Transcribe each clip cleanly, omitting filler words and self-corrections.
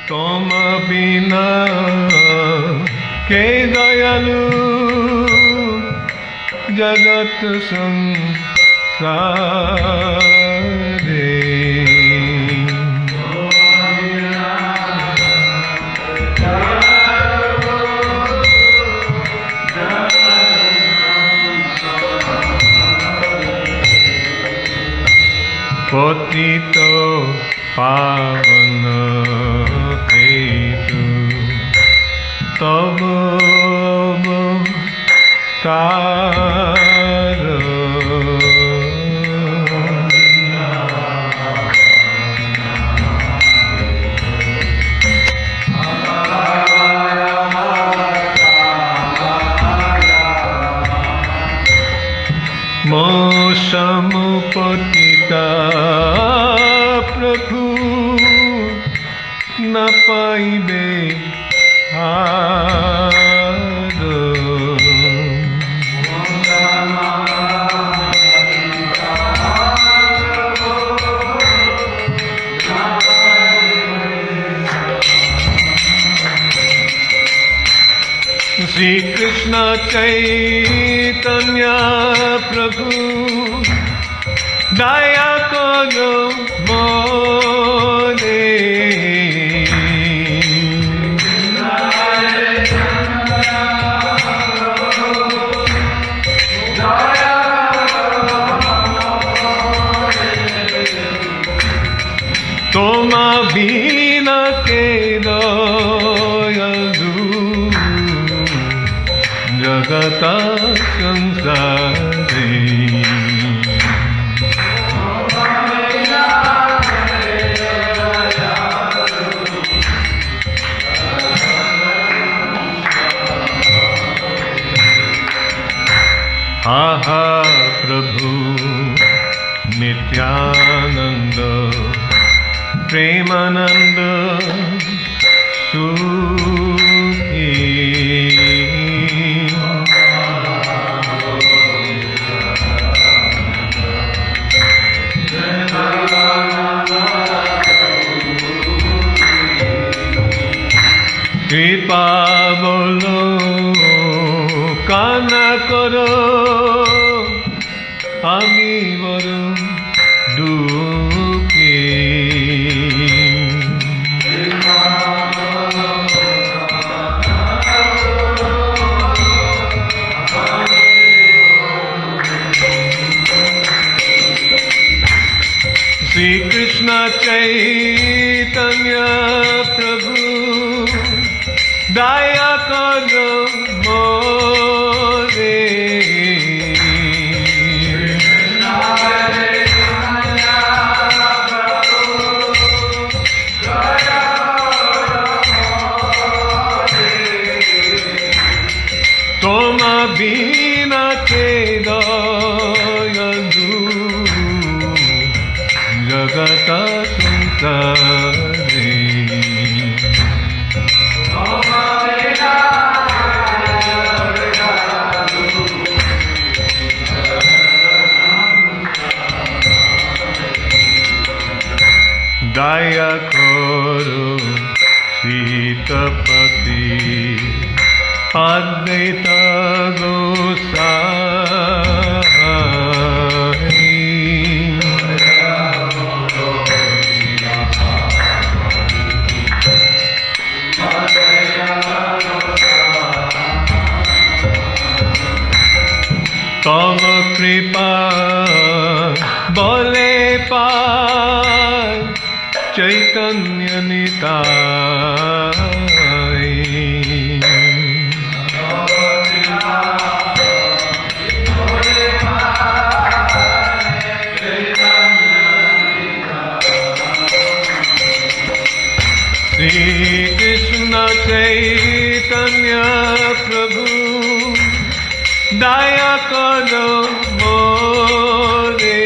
तुम बिना के दयालु जगत संसारे। पतित पावन हेतु तब तार मौसम पतिता प्रभु न पाइबे हार। श्री कृष्ण चैतन्य प्रभु दया करो मोरे। तुम बिना के दयालु जगत संसारे। आहा प्रभु नित्यानंद प्रेमानंद सुखी। कृपा बोलो काना करो আমি বড় দুঃখী। শ্রী কৃষ্ণ চৈতন্য প্রভু দয়া করো মোরে। तुम बिना के दयालु जगत संसारे। दया करो सीतपति अद्वैत गोसाई। तब कृपा बोले पाय चैतन्य निताई। श्री कृष्ण चैतन्य प्रभु दया करो मोरे।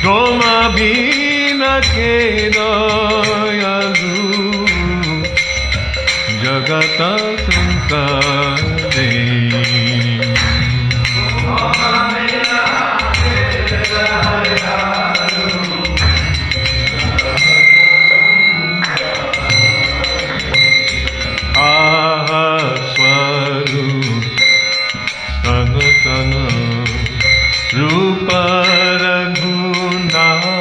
तुम बिना के दयालु jagata sansare. Rupa Raghunatha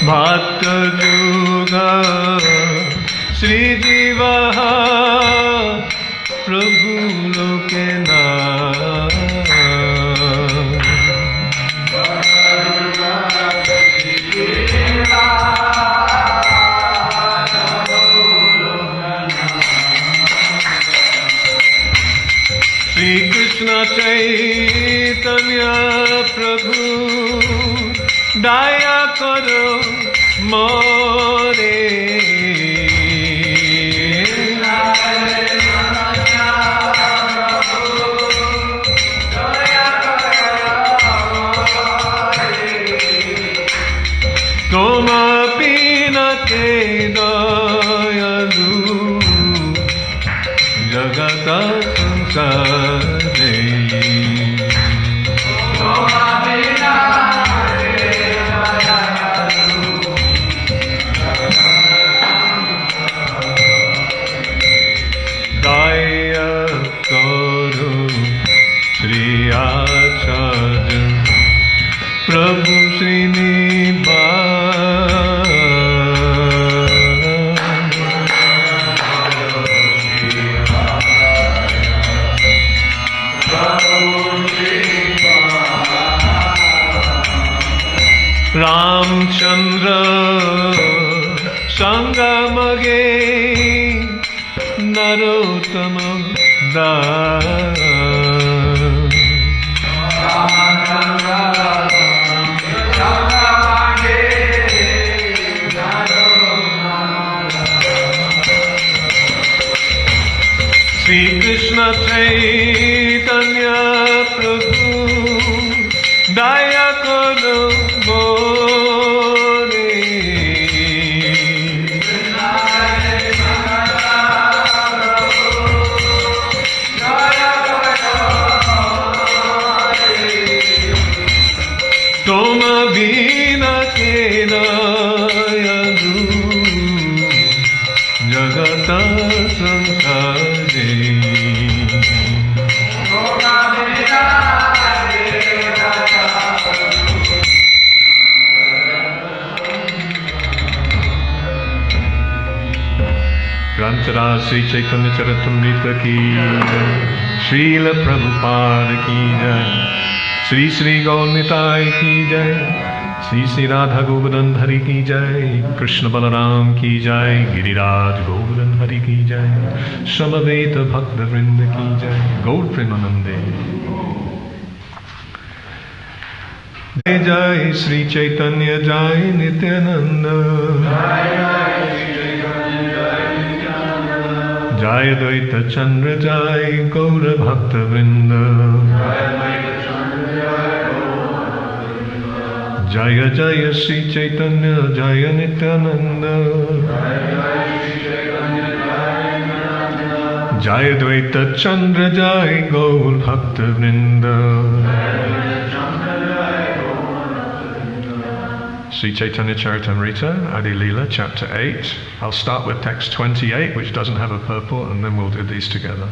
Bhakta Juga Sri Jivaha Prabhu Lokena Caitanya prabhu daya karo more. Toma pina ke dayalu jagata sansare. Prabhu Ramchandra Sangamage Narottama Das Sri Krishna Caitanya Prabhu Daya Karo More. Toma Bina Ke Dayalu Jagata Sansare. Grantara Sri Caitanya Caritamrita ki jai, Srila Prabhupada ki jai, Sri Sri Gaurnitai ki jai, Sri Sri Radha Govardhan Hari ki jai, Krishna Balaram ki jai, Giriraj Govardhan Hari ki jai, Samaveta Bhakta Vrinda ki jai, Gaur Premanande. Jai Jai Sri Caitanya Jai Nityananda Jai Advaita Chandra Jai Gaura Bhakta Vrinda Jaya Jaya Sri Caitanya Jaya Nityananda Jaya Advaita Chandra Jai Gaura Bhakta Vrinda. Sri Caitanya Charitamrita, Adi-lila, chapter 8. I'll start with text 28, which doesn't have a purport, and then we'll do these together.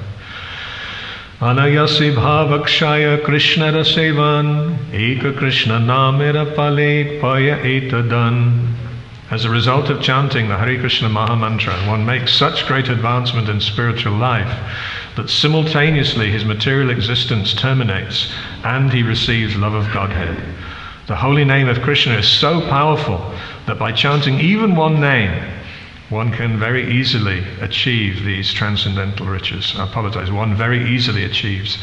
Anayasi bhavakshaya Krishna rasevan, eka Krishna namera pale paya etadan. As a result of chanting the Hare Krishna Mahamantra, one makes such great advancement in spiritual life that simultaneously his material existence terminates and he receives love of Godhead. The holy name of Krishna is so powerful that by chanting even one name, one can very easily achieve these transcendental riches. I apologize, one very easily achieves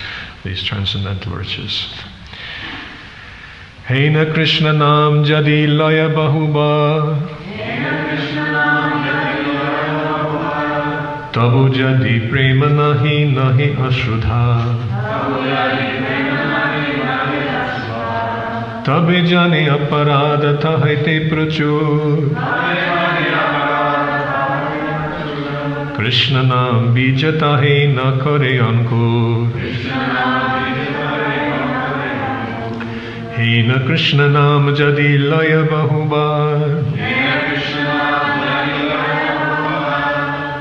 these transcendental riches. Hena Krishna Nam Jadi Laya Bahuba Tabu jadi prema nahi nahi ashudha. Tabe jane aparad tahete prachur. Krishna naam bijata hai na kare ankur. He na Krishna naam jadi laya bahubar.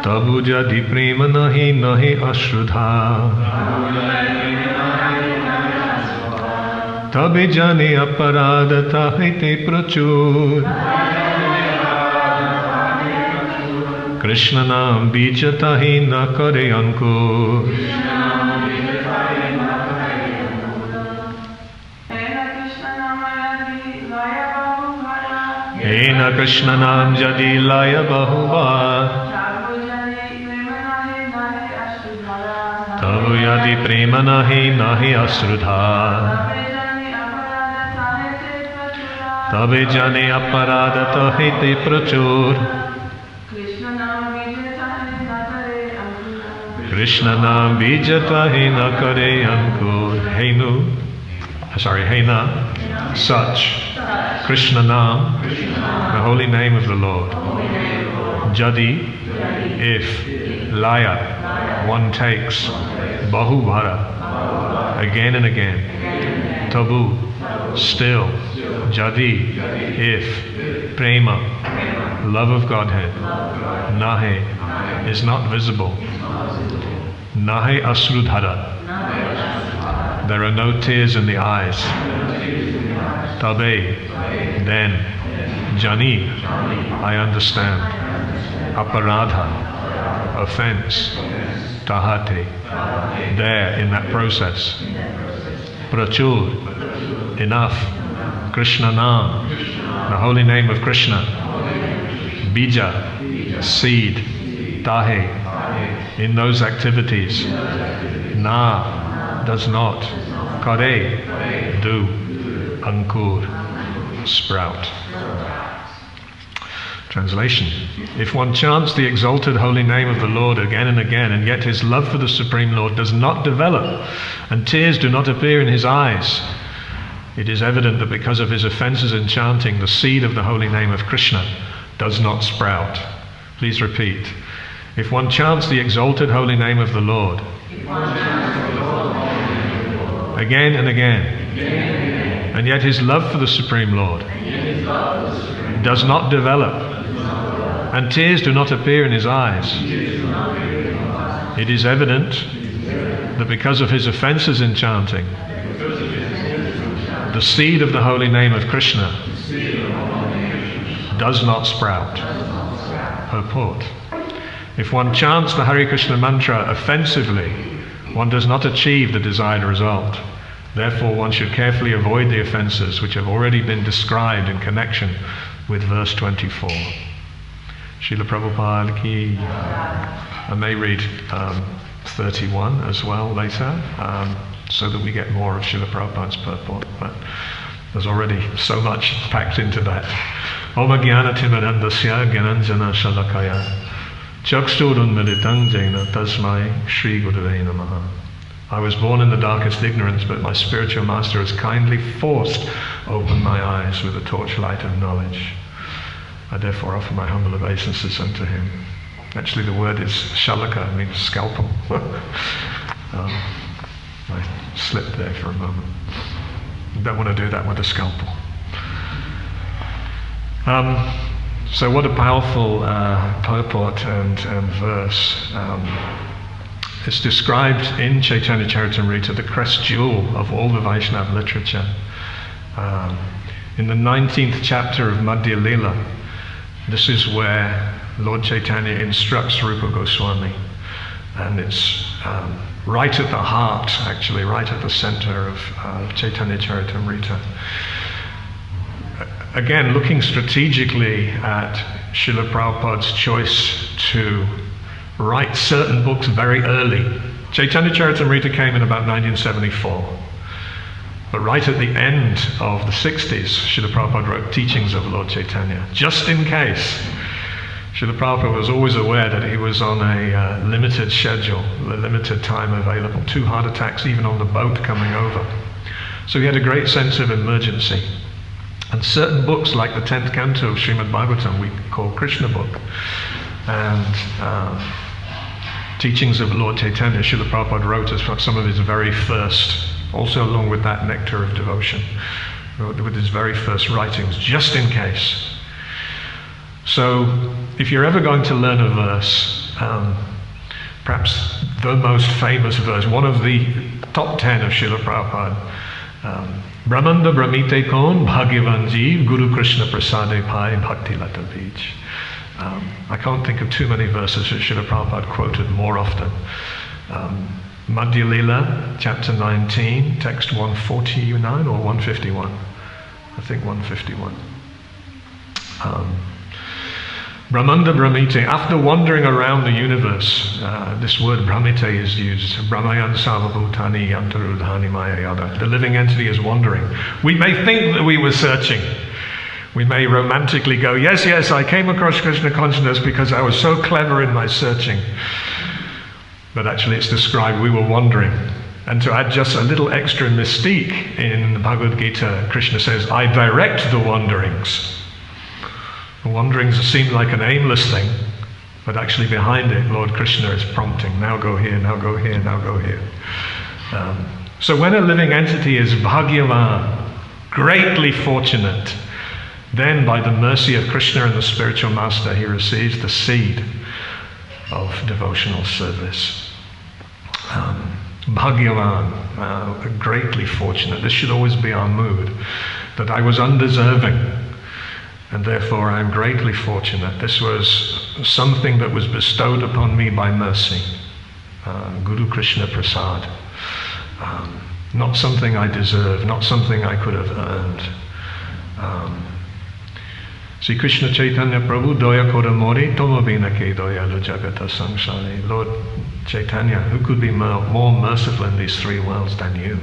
Tabu jadi prema nahi nahi ashrudha. Tabe jane aparad tahete prachur. Krishna naam bijata hi na kare ankur. He na Krishna naam jadi laya bahubar. Tabu yadi prema nahi nahi asrudha. Tabe jane aparad tahete prachur. Krishna naam bijata hi na kare ankur. Hena, such. Krishna naam, the holy name of the Lord. Jadi, if. Laya, one takes. Bahubhara, again and again. Tabu, still. Jadi, if. Prema, love of Godhead. Nahe, is not visible. Nahe asrudhara, there are no tears in the eyes. Tabe, then. Jani, I understand. Aparadha, offense. Tahate, there in that process. Prachur, enough. Krishna naam, the holy name of Krishna. Bija, seed. Tahe, in those activities. Na, does not. Kare, do. Ankur, sprout. Translation. If one chants the exalted holy name of the Lord again and again, and yet his love for the Supreme Lord does not develop, and tears do not appear in his eyes, it is evident that because of his offenses in chanting, the seed of the holy name of Krishna does not sprout. Please repeat. If one chants the exalted holy name of the Lord again and again, and yet his love for the Supreme Lord does not develop, and tears do not appear in his eyes, it is evident that because of his offenses in chanting, the seed of the holy name of Krishna does not sprout. Purport. If one chants the Hare Krishna mantra offensively, one does not achieve the desired result. Therefore, one should carefully avoid the offenses which have already been described in connection with verse 24. Srila Prabhupada ki. I may read 31 as well later, so that we get more of Srila Prabhupada's purport, but there's already so much packed into that. Om Jnana Timirandasya Gyananjana Shalakaya Chakshurunmilitang Jena Tasmai Shri Gurave Namaha. I was born in the darkest ignorance, but my spiritual master has kindly forced open my eyes with the torchlight of knowledge. I therefore offer my humble obeisances unto him. Actually, the word is shalaka, means scalpel. I slipped there for a moment. I don't want to do that with a scalpel. So what a powerful purport and verse. It's described in Caitanya Caritamrita, the crest jewel of all the Vaishnava literature. In the 19th chapter of Adi-lila, this is where Lord Chaitanya instructs Rupa Goswami, and it's right at the heart, actually, right at the center of Caitanya Caritamrita. Again, looking strategically at Srila Prabhupada's choice to write certain books very early. Caitanya Caritamrita came in about 1974. But right at the end of the 60s, Srila Prabhupada wrote Teachings of Lord Chaitanya, just in case Srila Prabhupada was always aware that he was on a limited schedule, a limited time available, 2 heart attacks even on the boat coming over. So he had a great sense of emergency. And certain books like the 10th canto of Srimad Bhagavatam we call Krishna book, and teachings of Lord Caitanya, Srila Prabhupada wrote as some of his very first, also along with that Nectar of Devotion, with his very first writings, just in case. So, if you're ever going to learn a verse, perhaps the most famous verse, one of the top 10 of Srila Prabhupada, Brahmanda Brahmite Kon Bhagavan Jeev Guru Krishna Prasade Pai Bhakti Lata Beach. I can't think of too many verses that Srila Prabhupada quoted more often. Adi-lila, chapter 19, text 149 or 151? I think 151. Brahmanda Brahmite, after wandering around the universe, this word Brahmite is used, Brahmayan Sarvabhutani Yantarudhani Maya Yada. The living entity is wandering. We may think that we were searching. We may romantically go, yes, I came across Krishna consciousness because I was so clever in my searching. But actually it's described we were wandering. And to add just a little extra mystique, in the Bhagavad Gita, Krishna says, I direct the wanderings. The wanderings seem like an aimless thing, but actually behind it, Lord Krishna is prompting, now go here, now go here, now go here. So when a living entity is bhagyavan, greatly fortunate, then by the mercy of Krishna and the spiritual master, he receives the seed of devotional service. Bhagyavan, greatly fortunate. This should always be our mood, that I was undeserving, and therefore I am greatly fortunate. This was something that was bestowed upon me by mercy. Guru Krishna Prasad. Not something I deserve, not something I could have earned. Sri Krishna Chaitanya Prabhu Doya Koramori Tomabina Ke Doya Lujagata Samsari. Lord Chaitanya, who could be more merciful in these 3 worlds than you?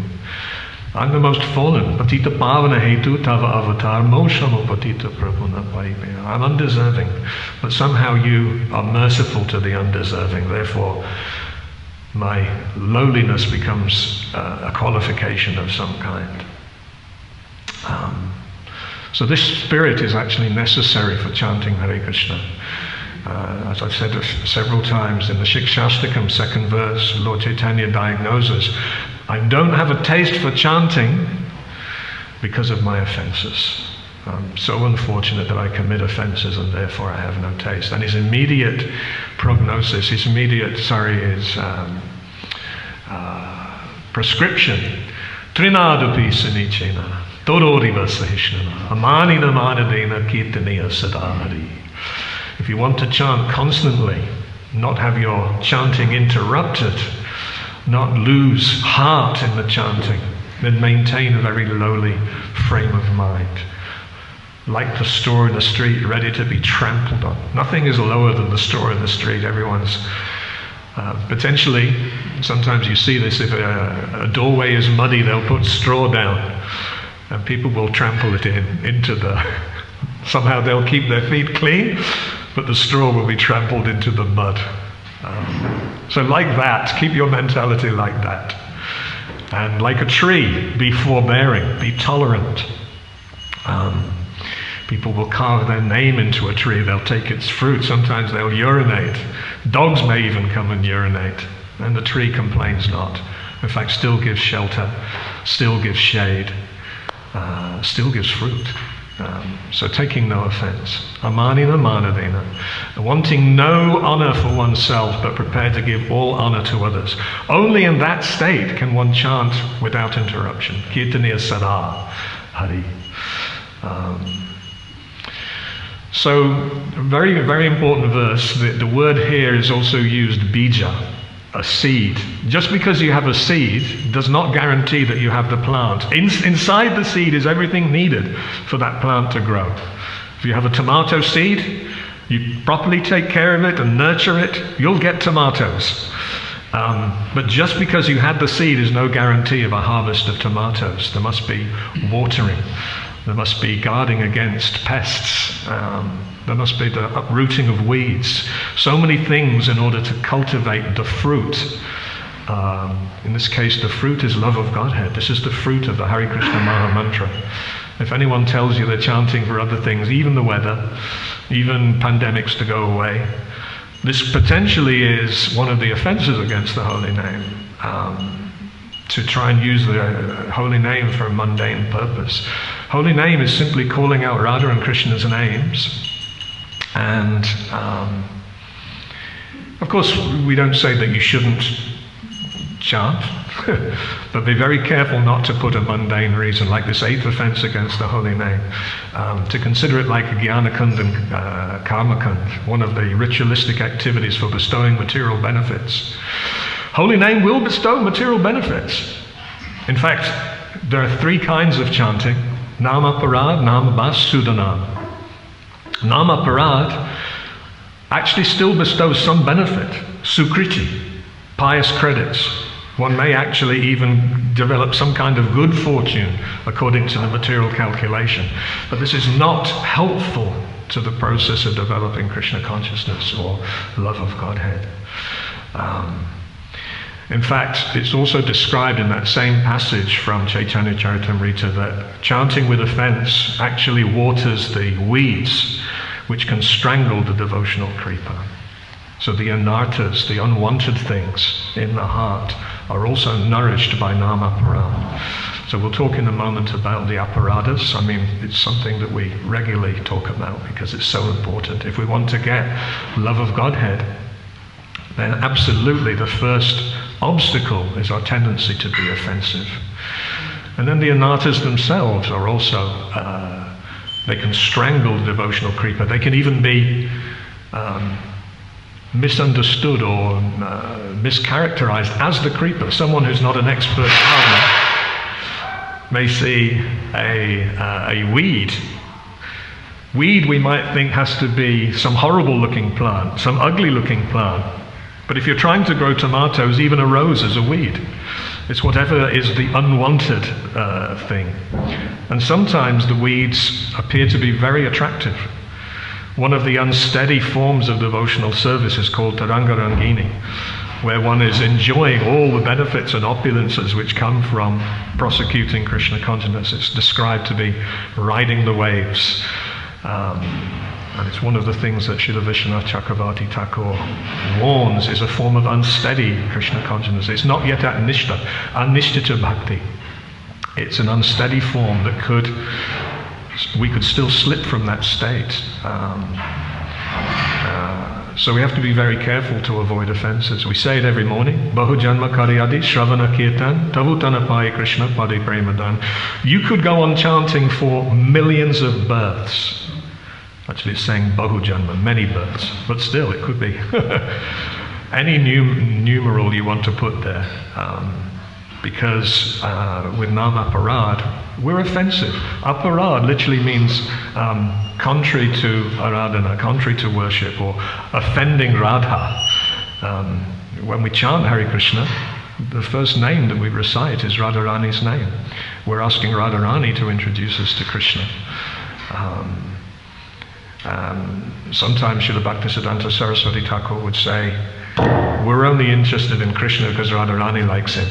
I'm the most fallen. Patita Pavana Hetu Tava Avatar Moshamo Patita Prabhuna Paipe. I'm undeserving, but somehow you are merciful to the undeserving. Therefore, my lowliness becomes a qualification of some kind. So this spirit is actually necessary for chanting Hare Krishna. As I've said several times, in the Shikshashtakam, 2nd verse, Lord Chaitanya diagnoses, I don't have a taste for chanting because of my offenses. I'm so unfortunate that I commit offenses and therefore I have no taste. And his immediate prognosis, his prescription, Trinadapi Sanichena, Todoriva Sahishnana, Amanina Manadena Kirtaniya Sadhari. If you want to chant constantly, not have your chanting interrupted, not lose heart in the chanting, then maintain a very lowly frame of mind. Like the store in the street, ready to be trampled on. Nothing is lower than the store in the street. Everyone's potentially, sometimes you see this, if a doorway is muddy, they'll put straw down and people will trample it into the, somehow they'll keep their feet clean, but the straw will be trampled into the mud. So like that, keep your mentality like that. And like a tree, be forbearing, be tolerant. People will carve their name into a tree, they'll take its fruit, sometimes they'll urinate. Dogs may even come and urinate, and the tree complains not. In fact, still gives shelter, still gives shade, still gives fruit. So taking no offense. Amanina manadena. Wanting no honor for oneself, but prepared to give all honor to others. Only in that state can one chant without interruption. Kirtaniya Sada Hari. So, very, very important verse. The word here is also used bija, a seed. Just because you have a seed does not guarantee that you have the plant. Inside the seed is everything needed for that plant to grow. If you have a tomato seed, you properly take care of it and nurture it, you'll get tomatoes. But just because you had the seed is no guarantee of a harvest of tomatoes. There must be watering. There must be guarding against pests. There must be the uprooting of weeds. So many things in order to cultivate the fruit. In this case, the fruit is love of Godhead. This is the fruit of the Hare Krishna Maha Mantra. If anyone tells you they're chanting for other things, even the weather, even pandemics to go away, this potentially is one of the offenses against the holy name. To try and use the holy name for a mundane purpose. Holy name is simply calling out Radha and Krishna's names. And of course, we don't say that you shouldn't chant, but be very careful not to put a mundane reason, like this 8th offense against the holy name, to consider it like a Jnana-kund and Karma-kund, one of the ritualistic activities for bestowing material benefits. Holy name will bestow material benefits. In fact, there are 3 kinds of chanting: Nama Parad, Nama Bas, Sudanam. Nama Parad actually still bestows some benefit, Sukriti, pious credits. One may actually even develop some kind of good fortune according to the material calculation. But this is not helpful to the process of developing Krishna consciousness or love of Godhead. In fact, it's also described in that same passage from Caitanya Caritamrita that chanting with offense actually waters the weeds which can strangle the devotional creeper. So the anarthas, the unwanted things in the heart, are also nourished by nama parad. So we'll talk in a moment about the aparadas. I mean, it's something that we regularly talk about because it's so important. If we want to get love of Godhead, then absolutely the first obstacle is our tendency to be offensive. And then the anarthas themselves are also, they can strangle the devotional creeper. They can even be misunderstood or mischaracterized as the creeper. Someone who's not an expert farmer may see a weed. Weed we might think has to be some horrible looking plant, some ugly looking plant. But if you're trying to grow tomatoes, even a rose is a weed. It's whatever is the unwanted thing. And sometimes the weeds appear to be very attractive. One of the unsteady forms of devotional service is called Taranga Rangini, where one is enjoying all the benefits and opulences which come from prosecuting Krishna consciousness. It's described to be riding the waves. And it's one of the things that Srila Vishwanath Chakravarti Thakur warns is a form of unsteady Krishna consciousness. It's not yet at nishta, anishtita bhakti. It's an unsteady form that we could still slip from that state. So we have to be very careful to avoid offenses. We say it every morning. Bahu janma karyadi shravana kirtan tavutana pai Krishna padi premadan. You could go on chanting for millions of births. Actually, it's saying bahu janma, many births, but still, it could be any numeral you want to put there, because with nama parad, we're offensive. Aparad literally means contrary to aradhana, contrary to worship, or offending Radha. When we chant Hare Krishna, the first name that we recite is Radharani's name. We're asking Radharani to introduce us to Krishna. Sometimes Srila Bhaktisiddhanta Saraswati Thakur would say, we're only interested in Krishna because Radharani likes him.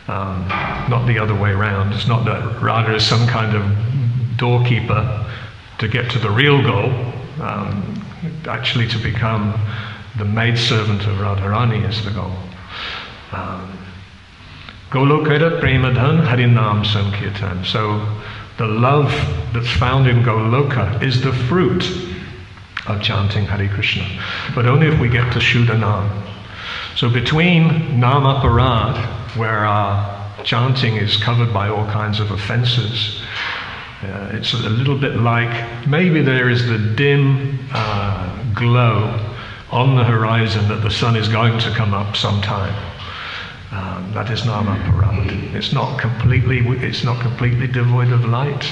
Not the other way around. It's not that Radha is some kind of doorkeeper to get to the real goal. Actually to become the maidservant of Radharani is the goal. Golokera premadhan harinam sankirtan. So the love that's found in Goloka is the fruit of chanting Hare Krishna, but only if we get to Shuddhanam. So between Nama Parad, where our chanting is covered by all kinds of offenses, it's a little bit like maybe there is the dim glow on the horizon that the sun is going to come up sometime. That is Nama Parad. It's not completely devoid of light,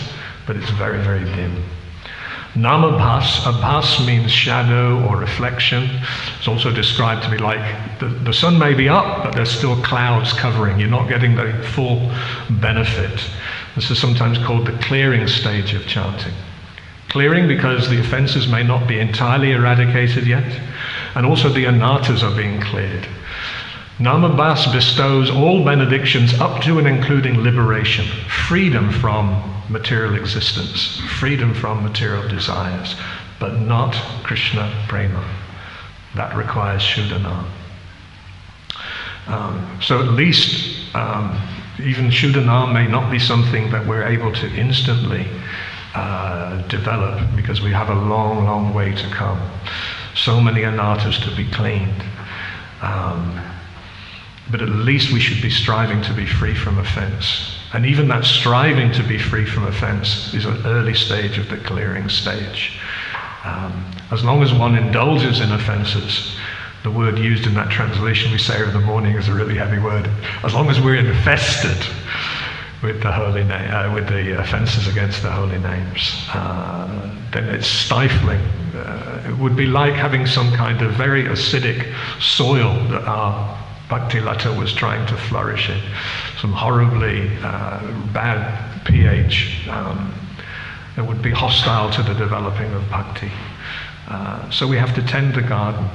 but it's very, very dim. Nama Bhas, abhas means shadow or reflection. It's also described to be like the sun may be up, but there's still clouds covering. You're not getting the full benefit. This is sometimes called the clearing stage of chanting. Clearing because the offenses may not be entirely eradicated yet, and also the anarthas are being cleared. Namabas bestows all benedictions up to and including liberation, freedom from material existence, freedom from material desires, but not Krishna prema. That requires Shuddhanam. So at least even Shuddhanam may not be something that we're able to instantly develop, because we have a long, long way to come. So many anarthas to be cleaned. But at least we should be striving to be free from offense. And even that striving to be free from offense is an early stage of the clearing stage. As long as one indulges in offenses, the word used in that translation we say over the morning is a really heavy word. As long as we're infested with the holy name, with the offenses against the holy names, then it's stifling. It would be like having some kind of very acidic soil that our Bhakti Lata was trying to flourish in, some horribly bad pH that would be hostile to the developing of bhakti. So we have to tend the garden.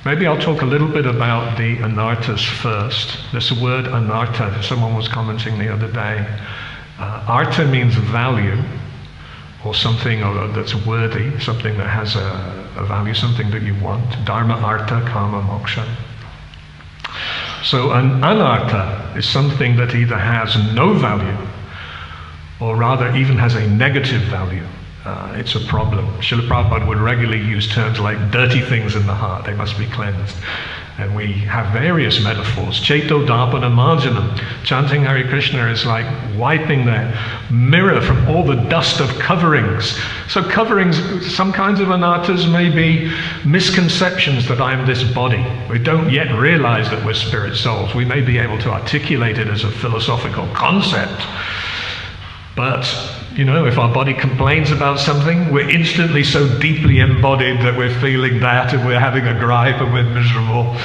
Maybe I'll talk a little bit about the anarthas first. This word anartha, someone was commenting the other day. Artha means value, or something that's worthy, something that has a value, something that you want. Dharma, artha, kama, moksha. So an anartha is something that either has no value, or rather even has a negative value. It's a problem. Srila Prabhupada would regularly use terms like dirty things in the heart, they must be cleansed. And we have various metaphors. Cheto dapana marjanam. Chanting Hare Krishna is like wiping the mirror from all the dust of coverings. So coverings, some kinds of anarthas may be misconceptions that I am this body. We don't yet realize that we're spirit souls. We may be able to articulate it as a philosophical concept. But, you know, if our body complains about something, we're instantly so deeply embodied that we're feeling that, and we're having a gripe and we're miserable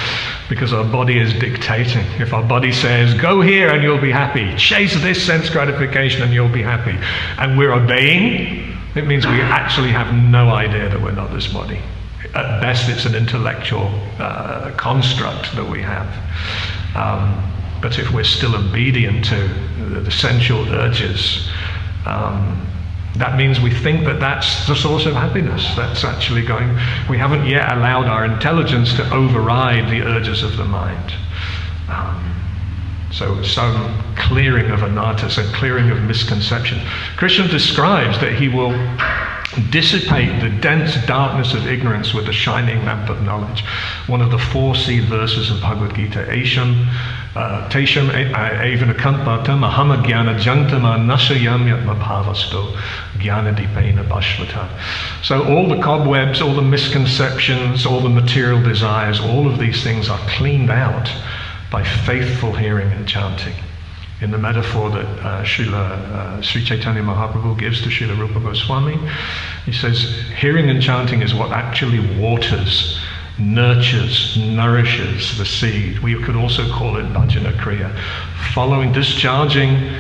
because our body is dictating. If our body says, go here and you'll be happy, chase this sense gratification and you'll be happy, and we're obeying, it means we actually have no idea that we're not this body. At best, it's an intellectual construct that we have. But if we're still obedient to the sensual urges, that means we think that that's the source of happiness. That's actually going, we haven't yet allowed our intelligence to override the urges of the mind. So some clearing of anarthas and clearing of misconception. Krishna describes that he will dissipate the dense darkness of ignorance with the shining lamp of knowledge. One of the 4 seed verses of Bhagavad Gita, Tesham evanakampatam ahama jnana jantama nasayam yatma bhavasto jnana dipena bhashvata. So all the cobwebs, all the misconceptions, all the material desires, all of these things are cleaned out by faithful hearing and chanting. In the metaphor that Sri Caitanya Mahaprabhu gives to Srila Rupa Goswami, he says, hearing and chanting is what actually waters, nurtures, nourishes the seed. We could also call it bhajana kriya. Following, discharging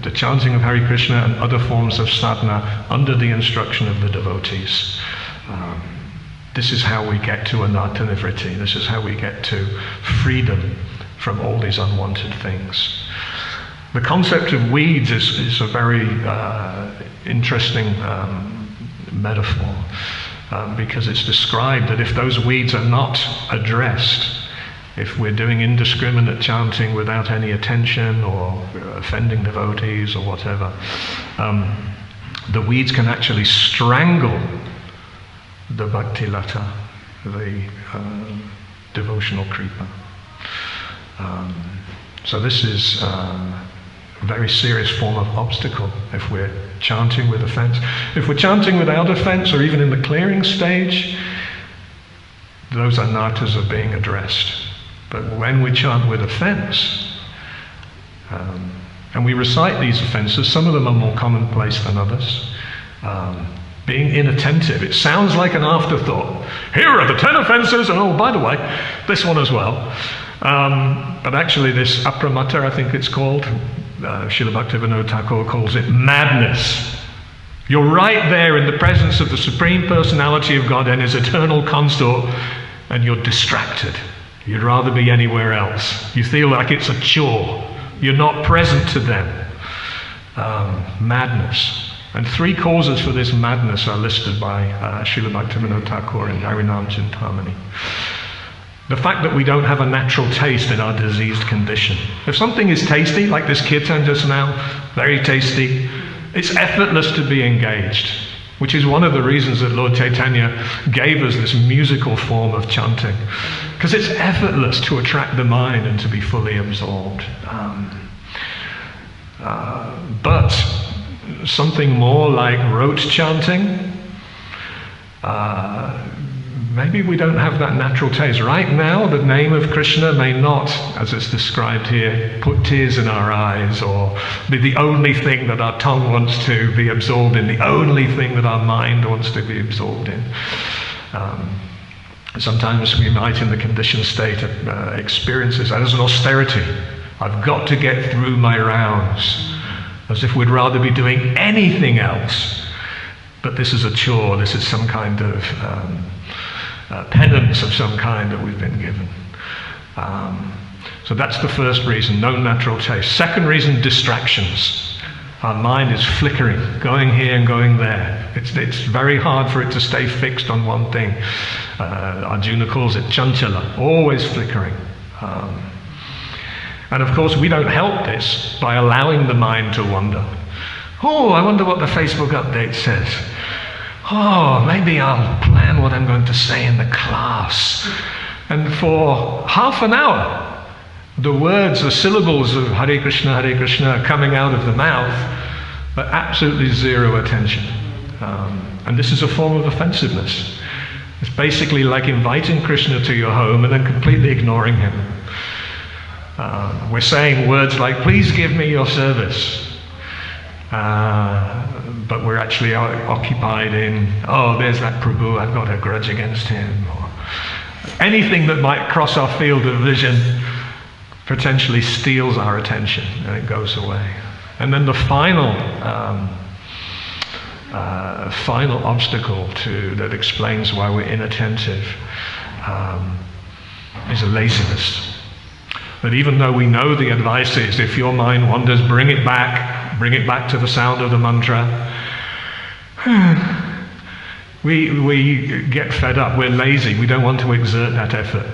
the chanting of Hare Krishna and other forms of sadhana under the instruction of the devotees. This is how we get to anartha nivritti. This is how we get to freedom from all these unwanted things. The concept of weeds is a very interesting metaphor, because it's described that if those weeds are not addressed, if we're doing indiscriminate chanting without any attention or offending devotees or whatever, the weeds can actually strangle the bhakti lata, the devotional creeper. So this is a very serious form of obstacle if we're chanting with offense. If we're chanting without offense, or even in the clearing stage, those anarthas are being addressed. But when we chant with offense, and we recite these offenses, some of them are more commonplace than others. Being inattentive, it sounds like an afterthought. Here are the 10 offenses, and oh, by the way, this one as well. But actually this apramata, I think it's called, Srila Bhaktivinoda Thakur calls it madness. You're right there in the presence of the Supreme Personality of God and His eternal consort, and you're distracted. You'd rather be anywhere else. You feel like it's a chore. You're not present to them. Madness. And 3 causes for this madness are listed by Srila Bhaktivinoda Thakur in Harinam Chintamani. The fact that we don't have a natural taste in our diseased condition. If something is tasty, like this kirtan just now, very tasty, it's effortless to be engaged, which is one of the reasons that Lord Caitanya gave us this musical form of chanting, because it's effortless to attract the mind and to be fully absorbed. But something more like rote chanting, maybe we don't have that natural taste. Right now, the name of Krishna may not, as it's described here, put tears in our eyes or be the only thing that our tongue wants to be absorbed in, the only thing that our mind wants to be absorbed in. Sometimes we might, in the conditioned state, experience this as an austerity. I've got to get through my rounds, as if we'd rather be doing anything else. But this is a chore, this is some kind of penance of some kind that we've been given. So that's the first reason, no natural taste. Second reason, distractions. Our mind is flickering, going here and going there. It's very hard for it to stay fixed on one thing. Arjuna calls it chanchala, always flickering. And of course, we don't help this by allowing the mind to wander. Oh, I wonder what the Facebook update says. Oh, maybe I'll plan what I'm going to say in the class. And for half an hour, the words, the syllables of Hare Krishna are coming out of the mouth, but absolutely zero attention. And this is a form of offensiveness. It's basically like inviting Krishna to your home and then completely ignoring him. We're saying words like, please give me your service. But we're actually occupied in, oh, there's that prabhu, I've got a grudge against him. Or anything that might cross our field of vision potentially steals our attention and it goes away. And then the final obstacle that explains why we're inattentive is a laziness. That even though we know the advice is, if your mind wanders, bring it back to the sound of the mantra, we get fed up, we're lazy, we don't want to exert that effort.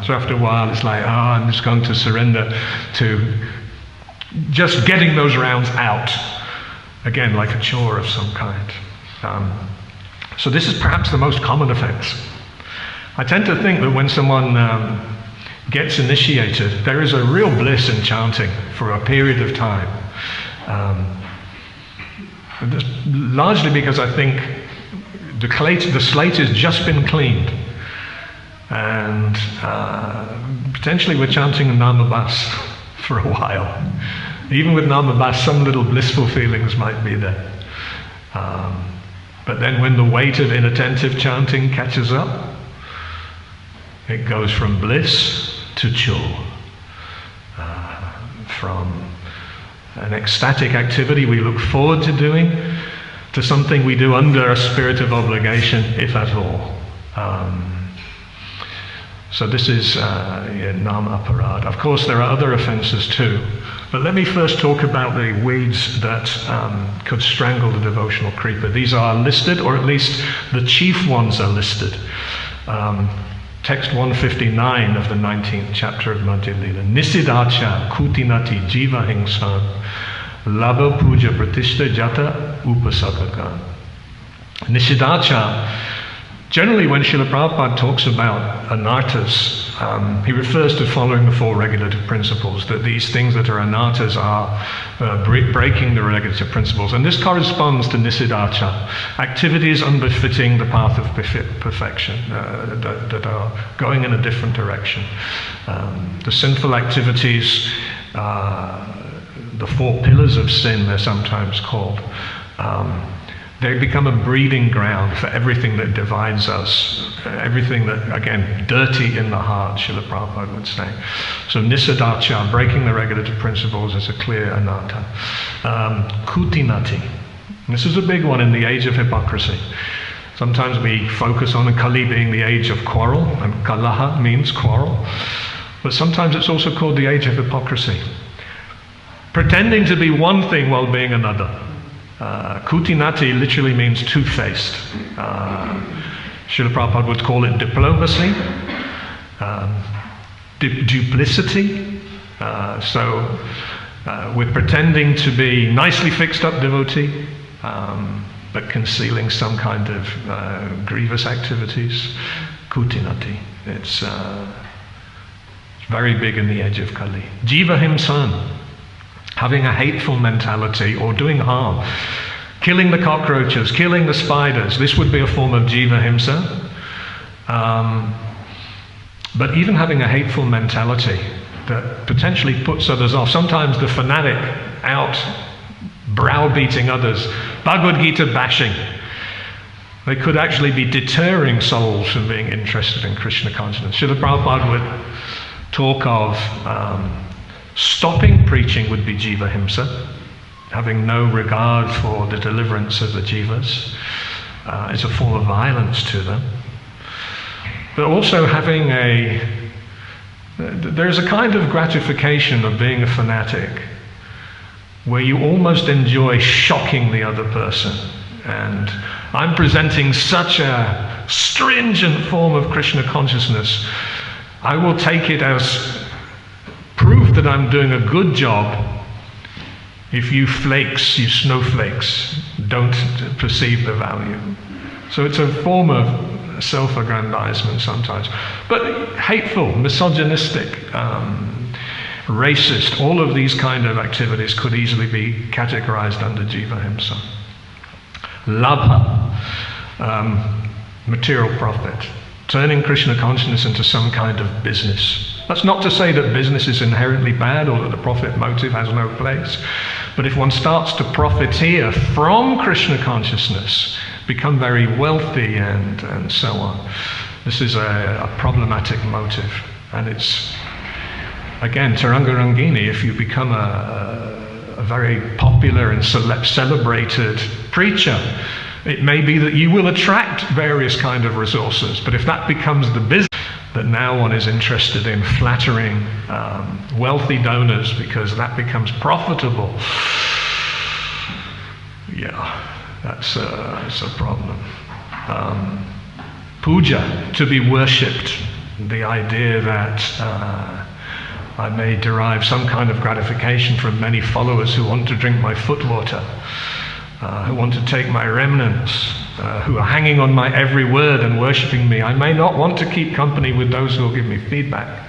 So after a while it's like, I'm just going to surrender to just getting those rounds out. Again, like a chore of some kind. So this is perhaps the most common offense. I tend to think that when someone gets initiated, there is a real bliss in chanting for a period of time. Largely because I think the slate has just been cleaned. And potentially we're chanting Namabas for a while. Even with Namabas, some little blissful feelings might be there. But then when the weight of inattentive chanting catches up, it goes from bliss to chore. From an ecstatic activity we look forward to doing, to something we do under a spirit of obligation, if at all. So this is Nama Aparad. Of course, there are other offenses too. But let me first talk about the weeds that could strangle the devotional creeper. These are listed, or at least the chief ones are listed. Text 159 of the 19th chapter of Adi-lila. Nisidacha kutinati jiva hingsan labha puja pratishta jata upasakakan. Nisidacha, generally when Srila Prabhupada talks about anarthas, he refers to following the 4 regulative principles, that these things that are anarthas are breaking the regulative principles. And this corresponds to nisidacha, activities unbefitting the path of perfection, that are going in a different direction. The sinful activities, the 4 pillars of sin, they're sometimes called, They become a breeding ground for everything that divides us, everything that, again, dirty in the heart, Srila Prabhupada would say. So nisadacha, breaking the regulative principles, is a clear anatta. Kutinati. This is a big one in the age of hypocrisy. Sometimes we focus on Kali being the age of quarrel, and Kalaha means quarrel. But sometimes it's also called the age of hypocrisy. Pretending to be one thing while being another. Kutinati literally means two-faced. Srila Prabhupada would call it diplomacy, duplicity. So we're pretending to be nicely fixed up devotee, but concealing some kind of grievous activities. Kutinati. It's very big in the age of Kali. Jiva himsan. Having a hateful mentality or doing harm, killing the cockroaches, killing the spiders, this would be a form of jiva himsa. But even having a hateful mentality that potentially puts others off, sometimes the fanatic out browbeating others, Bhagavad Gita bashing, they could actually be deterring souls from being interested in Krishna consciousness. Srila Prabhupada would talk of stopping preaching would be jiva himsa, having no regard for the deliverance of the jivas. It's a form of violence to them. But also having there's a kind of gratification of being a fanatic where you almost enjoy shocking the other person. And I'm presenting such a stringent form of Krishna consciousness, I will take it as proof that I'm doing a good job if you snowflakes, don't perceive the value. So it's a form of self-aggrandizement sometimes. But hateful, misogynistic, racist, all of these kind of activities could easily be categorized under jiva himsa. Labha, material profit. Turning Krishna consciousness into some kind of business. That's not to say that business is inherently bad or that the profit motive has no place. But if one starts to profiteer from Krishna consciousness, become very wealthy and so on, this is a problematic motive. And it's, again, Taranga Rangini, if you become a very popular and celebrated preacher, it may be that you will attract various kind of resources, but if that becomes the business, that now one is interested in flattering wealthy donors because that becomes profitable, yeah, that's a problem. Puja, to be worshipped, the idea that I may derive some kind of gratification from many followers who want to drink my footwater, who want to take my remnants, who are hanging on my every word and worshipping me. I may not want to keep company with those who will give me feedback,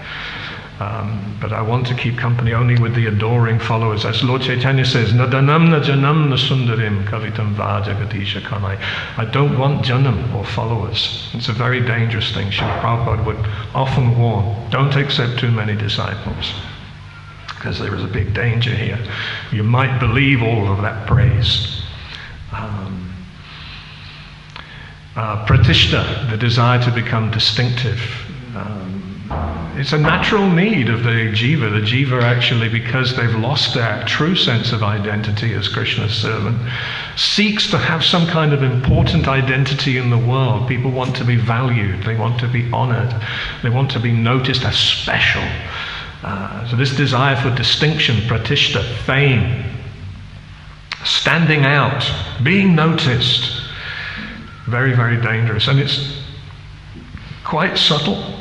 but I want to keep company only with the adoring followers. As Lord Caitanya says, Nadanam na janam na sundarim kavitam va jagatisha kanai. I don't want janam or followers. It's a very dangerous thing. Srila Prabhupada would often warn, don't accept too many disciples, because there is a big danger here. You might believe all of that praise. Pratishta, the desire to become distinctive. It's a natural need of the jiva. The jiva actually, because they've lost their true sense of identity as Krishna's servant, seeks to have some kind of important identity in the world. People want to be valued. They want to be honored. They want to be noticed as special. So this desire for distinction, pratishta, fame, standing out, being noticed, very, very dangerous. And it's quite subtle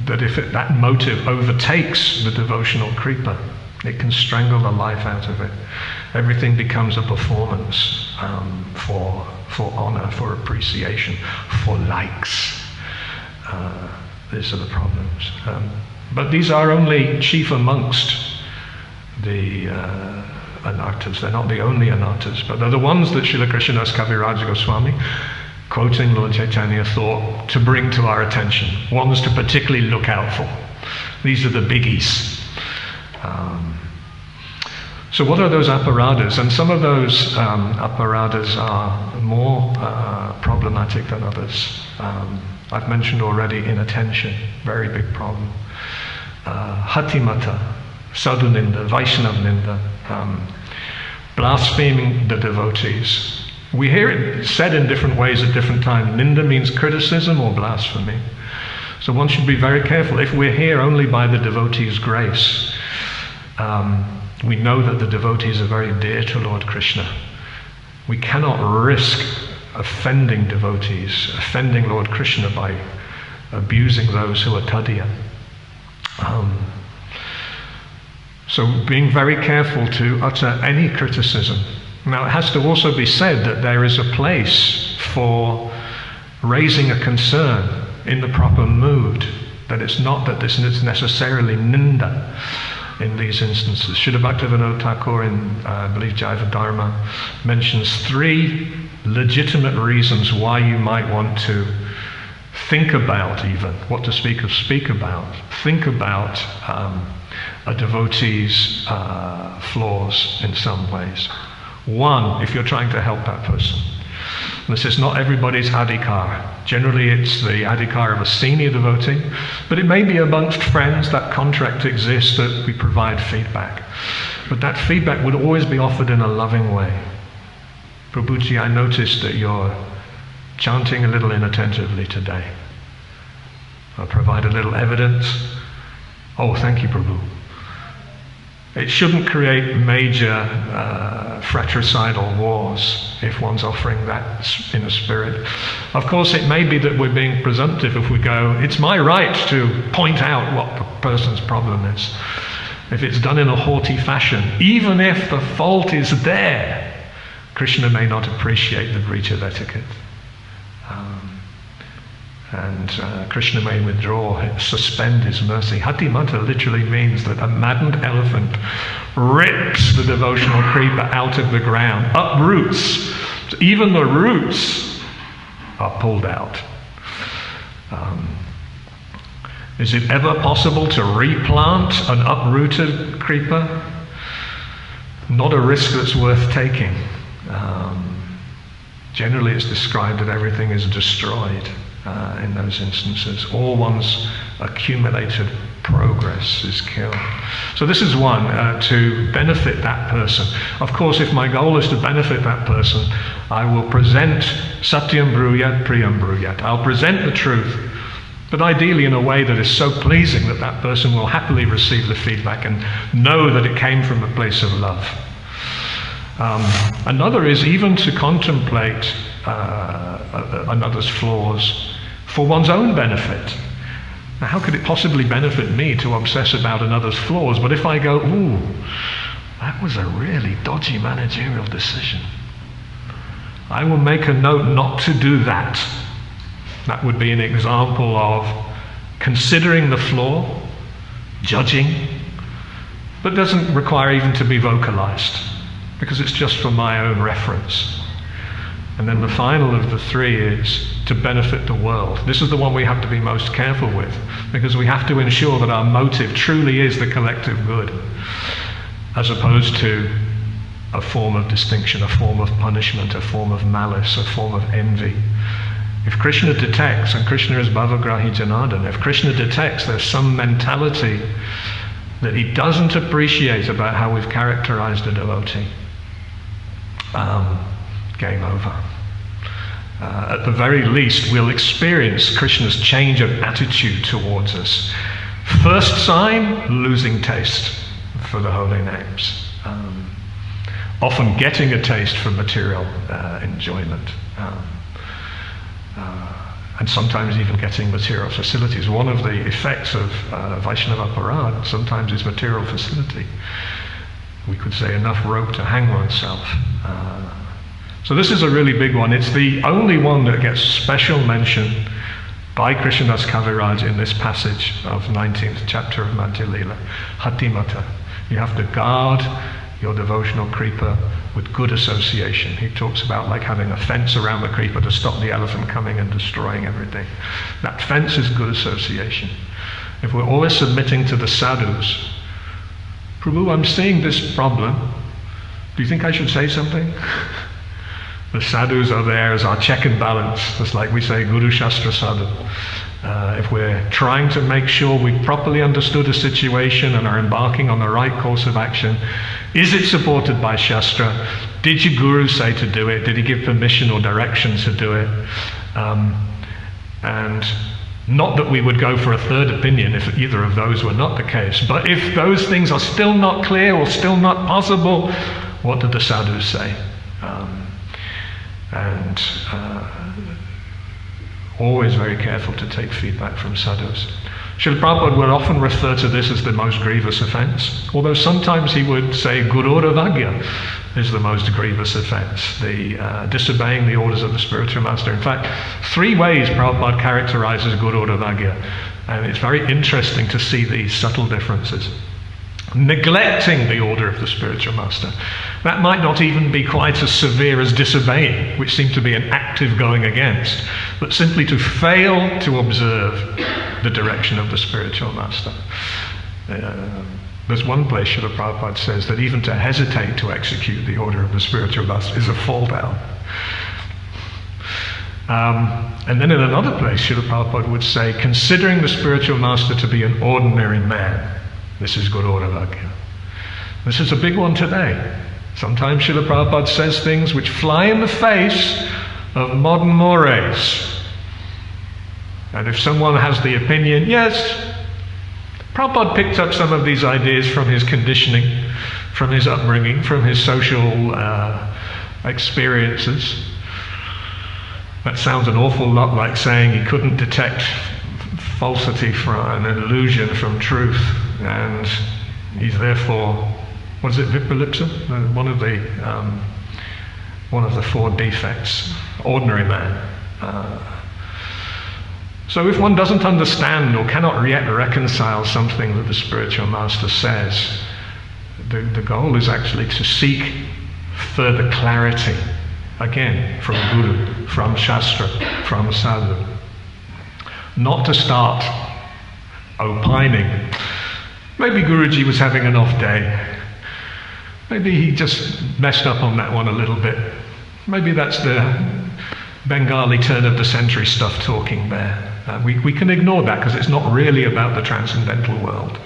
that if that motive overtakes the devotional creeper, it can strangle the life out of it. Everything becomes a performance for honor, for appreciation, for likes. These are the problems. But these are only chief amongst the anartas. They're not the only anartas, but they're the ones that Srila Krishnadas Kaviraj Goswami, quoting Lord Caitanya, thought to bring to our attention, ones to particularly look out for. These are the biggies. So what are those aparadas? And some of those aparadas are more problematic than others. I've mentioned already inattention, very big problem. Hatimata, sadhuninda, Vaishnav-ninda, blaspheming the devotees. We hear it said in different ways at different times. Ninda means criticism or blasphemy. So one should be very careful. If we're here only by the devotee's grace, we know that the devotees are very dear to Lord Krishna. We cannot risk offending devotees, offending Lord Krishna by abusing those who are tadiya. So being very careful to utter any criticism. Now it has to also be said that there is a place for raising a concern in the proper mood, that it's not that this is necessarily ninda in these instances. Srila Bhaktivinoda Thakur in, I believe, Jaiva Dharma mentions 3 legitimate reasons why you might want to think about, even what to speak about, think about a devotee's flaws in some ways. 1, if you're trying to help that person. This is not everybody's adhikar. Generally it's the adhikar of a senior devotee, but it may be amongst friends. That contract exists that we provide feedback. But that feedback would always be offered in a loving way. Prabhuji, I noticed that you're chanting a little inattentively today. I'll provide a little evidence. Oh, thank you, Prabhu. It shouldn't create major fratricidal wars if one's offering that in a spirit. Of course, it may be that we're being presumptive if we go, it's my right to point out what the person's problem is. If it's done in a haughty fashion, even if the fault is there, Krishna may not appreciate the breach of etiquette. And Krishna may withdraw, suspend his mercy. Hatimata literally means that a maddened elephant rips the devotional creeper out of the ground, uproots. So even the roots are pulled out. Is it ever possible to replant an uprooted creeper? Not a risk that's worth taking. Generally it's described that everything is destroyed in those instances. All one's accumulated progress is killed. So this is one, to benefit that person. Of course, if my goal is to benefit that person, I will present satyam bruyat priyam bruyat. I'll present the truth, but ideally in a way that is so pleasing that that person will happily receive the feedback and know that it came from a place of love. Another is even to contemplate another's flaws for one's own benefit. Now, how could it possibly benefit me to obsess about another's flaws? But if I go, ooh, that was a really dodgy managerial decision, I will make a note not to do that. That would be an example of considering the flaw, judging, but doesn't require even to be vocalized, because it's just for my own reference. And then the final of the 3 is to benefit the world. This is the one we have to be most careful with, because we have to ensure that our motive truly is the collective good, as opposed to a form of distinction, a form of punishment, a form of malice, a form of envy. If Krishna detects, and Krishna is Bhavagrahi Janardana, if Krishna detects there's some mentality that he doesn't appreciate about how we've characterized a devotee, game over. At the very least, we'll experience Krishna's change of attitude towards us. First sign, losing taste for the holy names. Often getting a taste for material enjoyment. And sometimes even getting material facilities. One of the effects of Vaishnava Parad sometimes is material facility. We could say enough rope to hang oneself. So this is a really big one. It's the only one that gets special mention by Krishnadas Kaviraj in this passage of 19th chapter of Adi-lila. Hatimata. You have to guard your devotional creeper with good association. He talks about like having a fence around the creeper to stop the elephant coming and destroying everything. That fence is good association. If we're always submitting to the sadhus, Prabhu, I'm seeing this problem. Do you think I should say something? The sadhus are there as our check and balance, just like we say Guru Shastra Sadhu. If we're trying to make sure we've properly understood a situation and are embarking on the right course of action, is it supported by Shastra? Did your Guru say to do it? Did he give permission or directions to do it? And not that we would go for a third opinion if either of those were not the case, but if those things are still not clear or still not possible, what did the sadhus say? Always very careful to take feedback from sadhus. Srila Prabhupada would often refer to this as the most grievous offense, although sometimes he would say Gururavagya is the most grievous offense, the disobeying the orders of the spiritual master. In fact, 3 ways Prabhupada characterizes Gururavagya, and it's very interesting to see these subtle differences. Neglecting the order of the spiritual master. That might not even be quite as severe as disobeying, which seemed to be an active going against, but simply to fail to observe the direction of the spiritual master. There's one place Srila Prabhupada says that even to hesitate to execute the order of the spiritual master is a fall down. And then in another place Srila Prabhupada would say, considering the spiritual master to be an ordinary man, this is Gururavagya. This is a big one today. Sometimes Srila Prabhupada says things which fly in the face of modern mores. And if someone has the opinion, yes, Prabhupada picked up some of these ideas from his conditioning, from his upbringing, from his social experiences. That sounds an awful lot like saying he couldn't detect falsity from an illusion from truth, and he's therefore, what is it, Vipralipsa? One of the 4 defects, ordinary man. So if one doesn't understand or cannot yet reconcile something that the spiritual master says, the goal is actually to seek further clarity, again, from Guru, from Shastra, from Sadhu. Not to start opining. Maybe Guruji was having an off day. Maybe he just messed up on that one a little bit. Maybe that's the Bengali turn of the century stuff talking there. We can ignore that because it's not really about the transcendental world.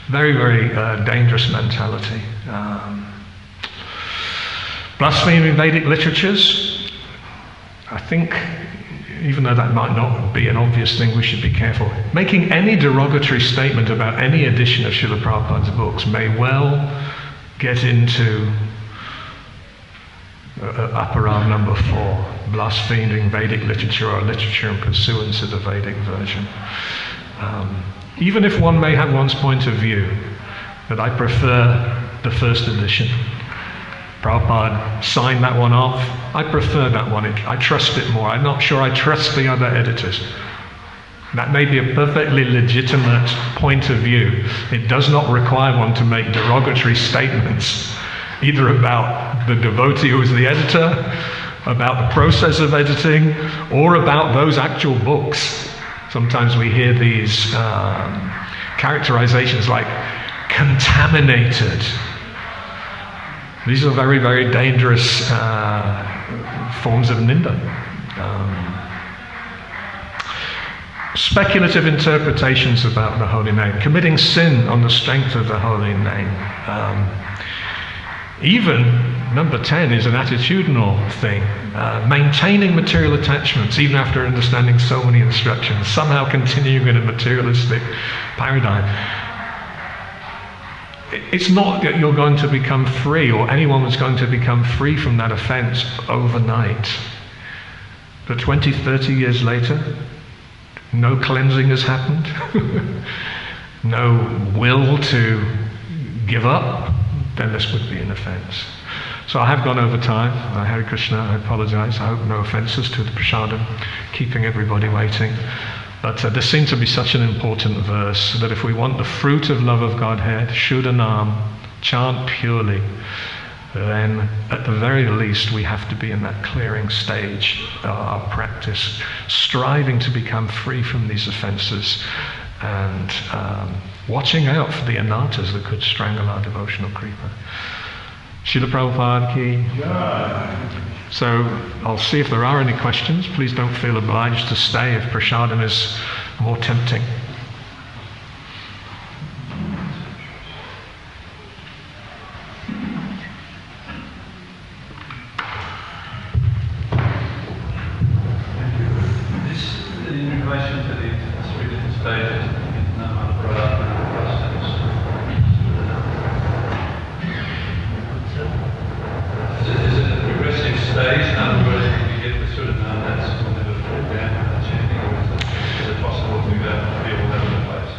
Very, very dangerous mentality. Blaspheming Vedic literatures, I think, even though that might not be an obvious thing, we should be careful. Making any derogatory statement about any edition of Srila Prabhupada's books may well get into Aparad number 4, blaspheming Vedic literature or literature in pursuance of the Vedic version. Even if one may have one's point of view, that I prefer the first edition. Prabhupada signed that one off. I prefer that one. I trust it more. I'm not sure I trust the other editors. That may be a perfectly legitimate point of view. It does not require one to make derogatory statements, either about the devotee who is the editor, about the process of editing, or about those actual books. Sometimes we hear these characterizations like contaminated. These are very, very dangerous forms of ninda. Speculative interpretations about the holy name, committing sin on the strength of the holy name. Even number 10 is an attitudinal thing. Maintaining material attachments even after understanding so many instructions, somehow continuing in a materialistic paradigm. It's not that you're going to become free, or anyone was going to become free from that offense overnight. But 20, 30 years later, no cleansing has happened, no will to give up, then this would be an offense. So I have gone over time. Hare Krishna, I apologize. I hope no offenses to the prasadam, keeping everybody waiting. But this seemed to be such an important verse that if we want the fruit of love of Godhead, Shuddhanam, chant purely, then at the very least we have to be in that clearing stage of our practice, striving to become free from these offenses and watching out for the anarthas that could strangle our devotional creeper. Srila Prabhupada ki. So I'll see if there are any questions. Please don't feel obliged to stay if prasadam is more tempting. In relation to the three different stages, is it a progressive stage? In other words, if you get the sort of that's will never fall down with the chanting, or is it possible to be all over the place?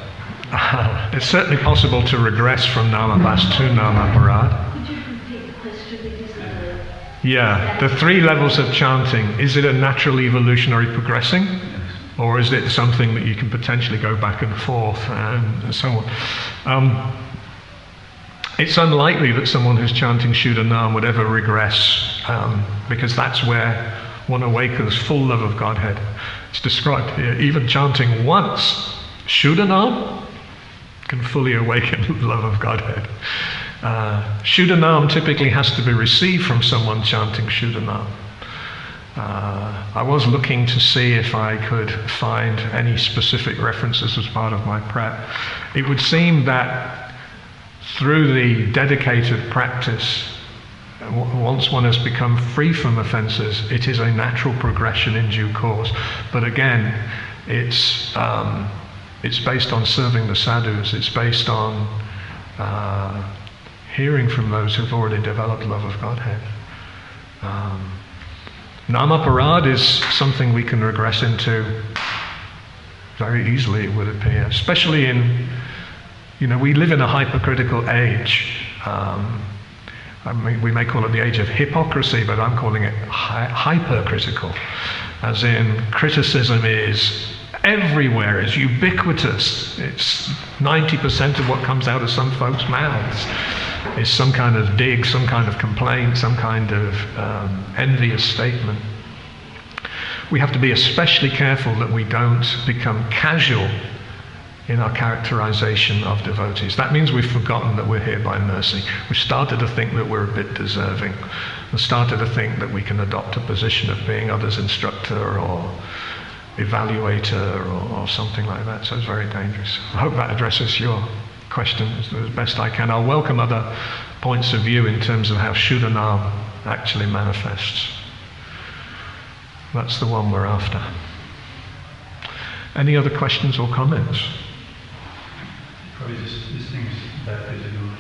It's certainly possible to regress from Namabhas to Namaparad. Could you repeat the question? Because Yeah, the three levels of chanting, is it a natural evolutionary progressing? Or is it something that you can potentially go back and forth and so on? It's unlikely that someone who's chanting Shuddhanam would ever regress, because that's where one awakens full love of Godhead. It's described here, even chanting once Shuddhanam can fully awaken love of Godhead. Shuddhanam typically has to be received from someone chanting Shuddhanam. I was looking to see if I could find any specific references as part of my prep. It would seem that through the dedicated practice, once one has become free from offences, it is a natural progression in due course. But again, it's based on serving the sadhus. It's based on hearing from those who've already developed love of Godhead. Namaparad is something we can regress into very easily, it would appear, especially in, we live in a hypercritical age. We may call it the age of hypocrisy, but I'm calling it hypercritical, as in criticism is everywhere, is ubiquitous. It's 90% of what comes out of some folks' mouths is some kind of dig, some kind of complaint, some kind of envious statement. We have to be especially careful that we don't become casual in our characterization of devotees. That means we've forgotten that we're here by mercy. We've started to think that we're a bit deserving, and started to think that we can adopt a position of being others' instructor or evaluator or something like that. So it's very dangerous. I hope that addresses your question as best I can. I'll welcome other points of view in terms of how Shuddhanam actually manifests. That's the one we're after. Any other questions or comments? Probably just listening back to you.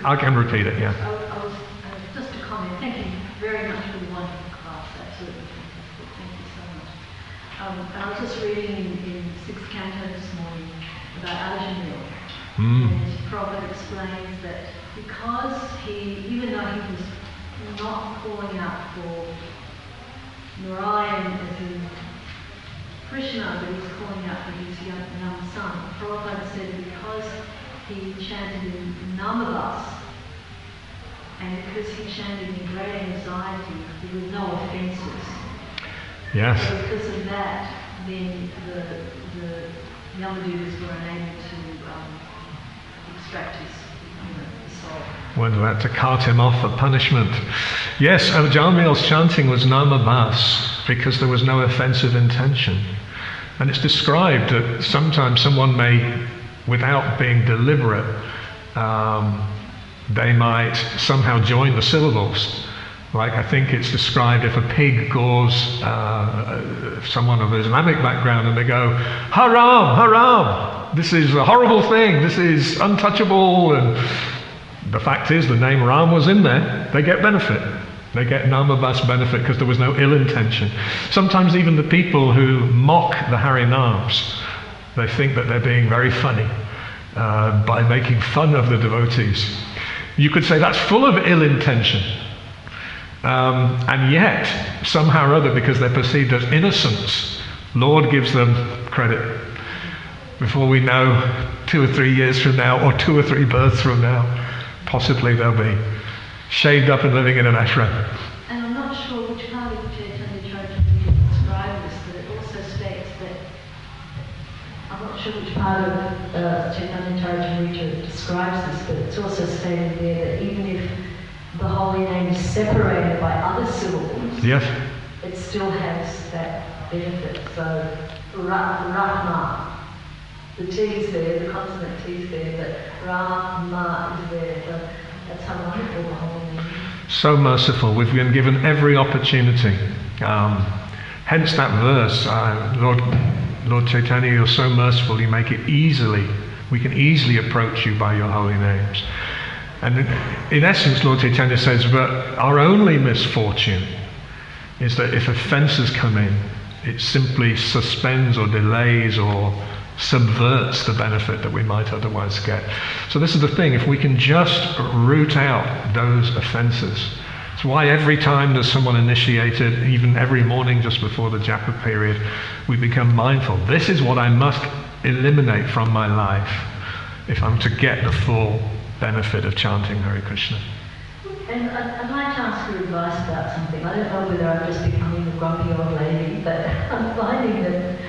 I can repeat it, yeah. I was just a comment. Thank you very much for the wonderful class. Absolutely fantastic. Thank you so much. And I was just reading in 6th Canto this morning about Adi-lila. And Prabhupada explains that because even though he was not calling out for Narayan as in Krishna, but he's calling out for his young son, Prabhupada said because he chanted in Namabhas, and because he chanted in great anxiety, there were no offences. Yes. So because of that, then the Yamadevas were unable to extract his soul. Went about to cart him off for punishment. Yes, Jamil's chanting was Namabhas because there was no offensive intention. And it's described that sometimes someone may, without being deliberate, they might somehow join the syllables. Like I think it's described if a pig gores someone of Islamic background and they go, haram, haram, this is a horrible thing, this is untouchable, and the fact is the name Ram was in there, they get benefit. They get Namabhas benefit because there was no ill intention. Sometimes even the people who mock the Harinams, they think that they're being very funny by making fun of the devotees. You could say that's full of ill intention. And yet, somehow or other, because they're perceived as innocents, Lord gives them credit. Before we know, 2 or 3 years from now, or 2 or 3 births from now, possibly they'll be shaved up and living in an ashram. And I'm not sure which part of Caitanya Charitamrita describes this, but it also states that, I'm not sure which part of Caitanya Charitamrita describes this, but it's also stated there that even if the holy name is separated by other syllables, Yes. it still has that benefit. So, Rahma, the T is there, the consonant T is there, but Rahma is there. So that's how wonderful the holy name is. So merciful. We've been given every opportunity. Hence that verse, Lord Caitanya, you're so merciful, you make it easily. We can easily approach you by your holy names. And in essence, Lord Caitanya says, but our only misfortune is that if offences come in, it simply suspends or delays or subverts the benefit that we might otherwise get. So this is the thing, if we can just root out those offences. It's why every time there's someone initiated, even every morning just before the japa period, we become mindful. This is what I must eliminate from my life if I'm to get the full benefit of chanting Hare Krishna. And I'd like to ask your advice about something. I don't know whether I'm just becoming a grumpy old lady, but I'm finding that,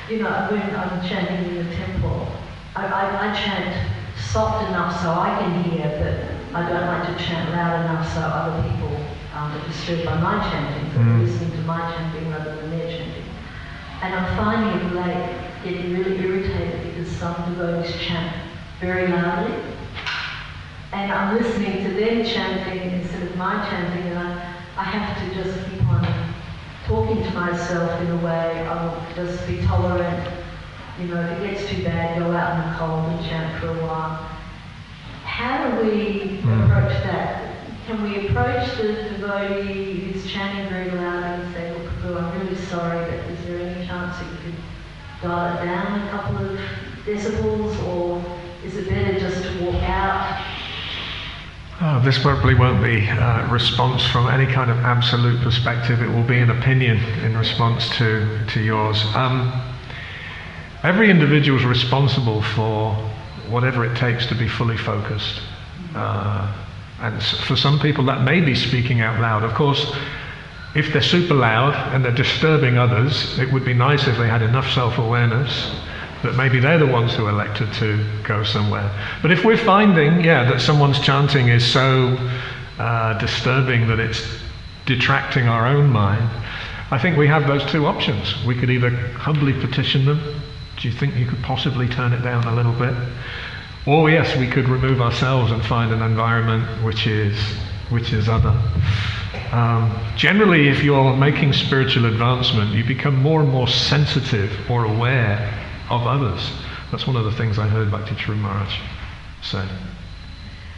when I'm chanting in the temple, I chant soft enough so I can hear, but I don't like to chant loud enough so other people are disturbed by my chanting, so they're listening to my chanting rather than their chanting. And I'm finding of late getting really irritated because some devotees chant very loudly, and I'm listening to them chanting instead of my chanting, and I have to just keep on talking to myself in a way. I'll just be tolerant. If it gets too bad, go out in the cold and chant for a while. How do we approach that? Can we approach the devotee who's chanting very loudly and say, look, Prabhu, I'm really sorry, but is there any chance that you could dial it down a couple of decibels, or is it better just to walk out? Oh, this probably won't be a response from any kind of absolute perspective. It will be an opinion in response to yours. Every individual is responsible for whatever it takes to be fully focused. And for some people that may be speaking out loud. Of course, if they're super loud and they're disturbing others, it would be nice if they had enough self-awareness that maybe they're the ones who elected to go somewhere. But if we're finding, that someone's chanting is so disturbing that it's detracting our own mind, I think we have those two options. We could either humbly petition them, do you think you could possibly turn it down a little bit? Or yes, we could remove ourselves and find an environment which is other. Generally, if you're making spiritual advancement, you become more and more sensitive or aware of others. That's one of the things I heard Bhakti True Maharaj say.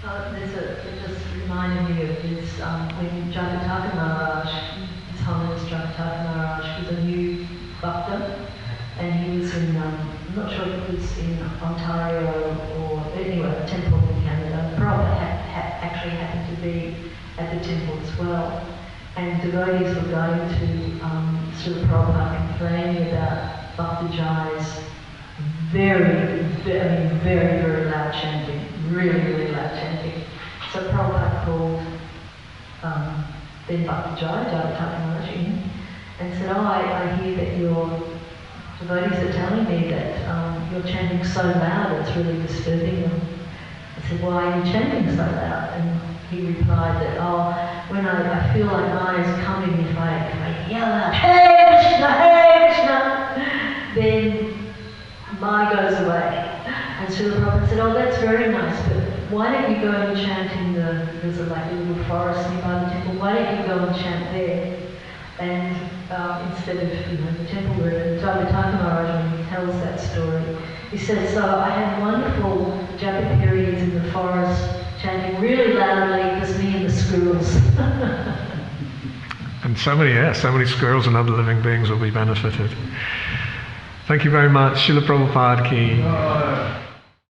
It just reminded me of this, when Jagataka Maharaj, His Holiness Jagataka Maharaj, was a new bhakta, and he was in, I'm not sure if it was in Ontario or anyway, a temple in Canada. Prabhu actually happened to be at the temple as well. And devotees were going to Srila Prabhupada complaining about Bhakta Jai's very, very loud chanting, really loud chanting. So Prabhupada called then Bhakta Jai, Jagataka Maharaj, in, and said, I hear that your devotees are telling me that you're chanting so loud, it's really disturbing them. I said, why are you chanting so loud? And he replied that, when I feel like mine is coming, if I yell out, Hare Krishna, Hare Krishna, then my goes away. And Srila Prabhupada said, that's very nice, but why don't you go and chant in there's a little forest nearby the temple, why don't you go and chant there? And instead of the temple room, and Jagataka Maharaj, when he tells that story, he says, so I had wonderful japa periods in the forest, chanting really loudly, just me and the squirrels. And so many squirrels and other living beings will be benefited. Thank you very much. Srila Prabhupada ki.